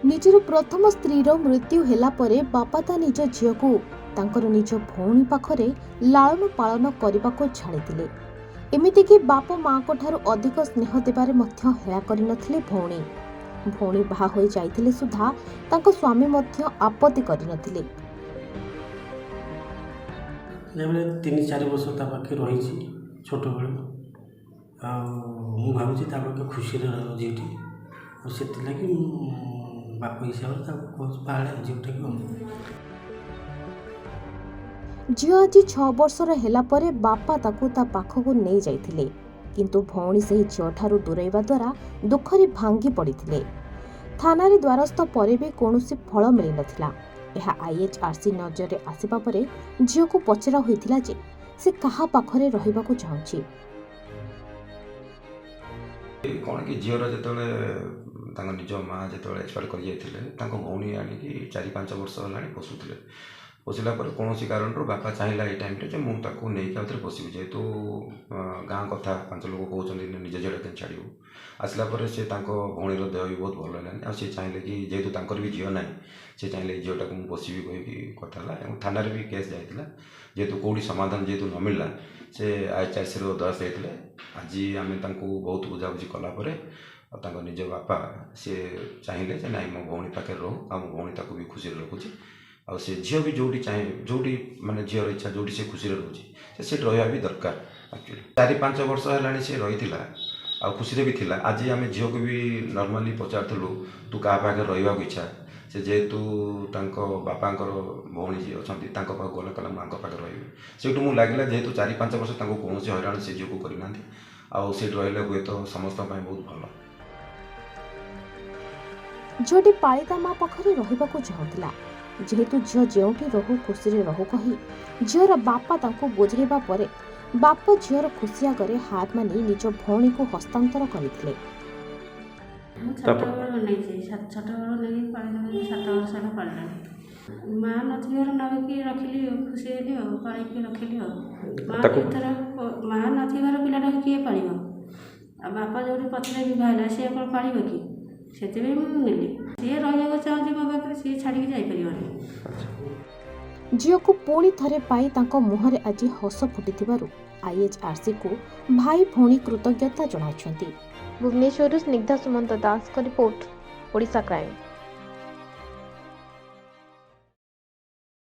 ନିଜର ପ୍ରଥମ ସ୍ତ୍ରୀର ମୃତ୍ୟୁ ହେଲା ପରେ ବାପା ତା ନିଜ ଝିଅକୁ ତାଙ୍କର ନିଜ ଭଉଣୀ ପାଖରେ ଲାଳନ ପାଳନ କରିବାକୁ ଛାଡ଼ିଥିଲେ। ଏମିତିକି ବାପା ମାଙ୍କ ଠାରୁ ଅଧିକ ସ୍ନେହ ଦେବାରେ ମଧ୍ୟ ହେଳା କରିନଥିଲେ ଭଉଣୀ। ଭଉଣୀ ବାହା ହୋଇ ଯାଇଥିଲେ ସୁଦ୍ଧା ତାଙ୍କ ସ୍ୱାମୀ ମଧ୍ୟ ଆପତ୍ତି କରିନଥିଲେ। 3-4 ବର୍ଷ ତା ପାଖେ ରହିଛି ଛୋଟବେଳୁ। ମୁଁ ଭାବୁଛି ତା ପାଖେ ଖୁସିରେ ରହୁଛି ଏଠି। ଆଉ ସେଥିଲାଗି ବାପ ହିସାବରେ ତାକୁ କହୁଛି ପାହାଡ଼ ଝିଅଟାକୁ। ଝିଅ ଆଜି 6 ବର୍ଷର ହେଲା ପରେ ବାପା ତାକୁ ତା ପାଖକୁ ନେଇ ଯାଇଥିଲେ, କିନ୍ତୁ ଭଉଣୀ ସେହି ଝିଅଠାରୁ ଦୂରେଇବା ଦ୍ୱାରା ଦୁଃଖରେ ଭାଙ୍ଗି ପଡ଼ିଥିଲେ। ଥାନାରେ ଦ୍ୱାରସ୍ଥ ପରେ ବି କୌଣସି ଫଳ ମିଳିନଥିଲା। ଏହା IHRC ନଜରରେ ଆସିବା ପରେ ଝିଅକୁ ପଚରା ହୋଇଥିଲା ଯେ ସେ କାହା ପାଖରେ ରହିବାକୁ ଚାହୁଁଛି। କ'ଣ କି ଝିଅର ଯେତେବେଳେ ତାଙ୍କ ନିଜ ମା ଯେତେବେଳେ ଏକ୍ସପାୟାର କରିଯାଇଥିଲେ, ତାଙ୍କ ଭଉଣୀ ଆଣିକି 4-5 ବର୍ଷ ହେଲାଣି ପୋଷୁଥିଲେ। ପୋଷିଲା ପରେ କୌଣସି କାରଣରୁ ବାପା ଚାହିଁଲା ଏଇ ଟାଇମ୍ରେ ଯେ ମୁଁ ତାକୁ ନେଇକି ଆଉଥରେ ପୋଷିବି। ଯେହେତୁ ଗାଁ କଥା 5 ଲୋକ କହୁଛନ୍ତି ନିଜ ଝିଅଟା କେମିତି ଛାଡ଼ିବୁ। ଆସିଲା ପରେ ସେ ତାଙ୍କ ଭଉଣୀର ଦେହ ବି ବହୁତ ଭଲ ହେଲାନି। ଆଉ ସେ ଚାହିଁଲେ କି ଯେହେତୁ ତାଙ୍କର ବି ଝିଅ ନାହିଁ, ସେ ଚାହିଁଲେ ଏଇ ଝିଅଟାକୁ ମୁଁ ପୋଷିବି କହିକି କଥା ହେଲା। ଏବଂ ଥାନାରେ ବି କେସ୍ ଯାଇଥିଲା। ଯେହେତୁ କେଉଁଠି ସମାଧାନ ଯେହେତୁ ନ ମିଳିଲା, ସେ IHRCର ଦ୍ୱାରସ୍ଥ ହେଇଥିଲେ। ଆଜି ଆମେ ତାଙ୍କୁ ବହୁତ ବୁଝାବୁଝି କଲା ପରେ ଆଉ ତାଙ୍କ ନିଜ ବାପା ସିଏ ଚାହିଁଲେ ଯେ ନାଇଁ ମୋ ଭଉଣୀ ପାଖରେ ରହୁ, ଆଉ ମୋ ଭଉଣୀ ତାକୁ ବି ଖୁସିରେ ରଖୁଛି। ଆଉ ସେ ଝିଅ ବି ଯେଉଁଠି ଚାହେଁ, ଯେଉଁଠି ମାନେ ଝିଅର ଇଚ୍ଛା ଯେଉଁଠି ସେ ଖୁସିରେ ରହୁଛି, ସେ ସେଠି ରହିବା ବି ଦରକାର। ଆକ୍ଚୁଆଲି 4-5 ବର୍ଷ ହେଲାଣି ସେ ରହିଥିଲା ଆଉ ଖୁସିରେ ବି ଥିଲା। ଆଜି ଆମେ ଝିଅକୁ ବି ନର୍ମାଲି ପଚାରୁଥିଲୁ ତୁ କାହା ପାଖରେ ରହିବାକୁ ଇଚ୍ଛା। ସେ ଯେହେତୁ ତାଙ୍କ ବାପାଙ୍କର ଭଉଣୀ ଯିଏ ଅଛନ୍ତି ତାଙ୍କ ପାଖକୁ ଗଲେ କହିଲା ମୁଁ ଆଙ୍କ ପାଖରେ ରହିବି। ସେଇଠୁ ମୁଁ ଲାଗିଲା ଯେହେତୁ 4-5 ବର୍ଷ ତାଙ୍କୁ କୌଣସି ହଇରାଣ ସେ ଝିଅକୁ କରିନାହାନ୍ତି, ଆଉ ସେଇଠି ରହିଲେ ହୁଏତ ସମସ୍ତଙ୍କ ପାଇଁ ବହୁତ ଭଲ। ଝିଅଟି ପାଳିତା ମା ପାଖରେ ରହିବାକୁ ଚାହୁଁଥିଲା। ଯେହେତୁ ଝିଅ ଯେଉଁଠି ରହୁ ଖୁସିରେ ରହୁ କହି ଝିଅର ବାପା ତାଙ୍କୁ ବୁଝାଇବା ପରେ ବାପ ଝିଅର ଖୁସି ଆଗରେ ହାର ମାନି ନିଜ ଭଉଣୀକୁ ହସ୍ତାନ୍ତର କରିଥିଲେ। ମୁଁ ଛୋଟବେଳୁ ନେଇଛି, ଛୋଟବେଳୁ ନେଇକି 7 ବର୍ଷ ହେଲା ପାଳିଲାଣି। ମା ନଥିବାରୁ ନେଇକି ରଖିଲି, ଖୁସି ହେଲି ଆଉ ପାଳିକି ରଖିଲି ଆଉ। ମା ନଥିବାରୁ ପିଲାଟାକୁ କିଏ ପାଳିବ? ଆଉ ବାପା ଯେଉଁଠି ପଛରେ ବିବାହ ହେଲା ସିଏ କ'ଣ ପାଳିବ କି? ସେଥିପାଇଁ ମୁଁ ନେଲି। ସିଏ ରହିବାକୁ ଚାହୁଁଛି ମୋ ପାଖରେ, ସିଏ ଛାଡ଼ିକି ଯାଇପାରିବନି। ଝିଅକୁ ପୁଣି ଥରେ ପାଇ ତାଙ୍କ ମୁହଁରେ ଆଜି ହସ ଫୁଟିଥିବାରୁ IHRCକୁ ଭାଇ ଭଉଣୀ କୃତଜ୍ଞତା ଜଣାଇଛନ୍ତି। ଭୁବନେଶ୍ୱରରୁ ସ୍ନିଗ୍ଧା ସୁମନ୍ତ ଦାସଙ୍କ ରିପୋର୍ଟ, ଓଡ଼ିଶା କ୍ରାଇମ୍।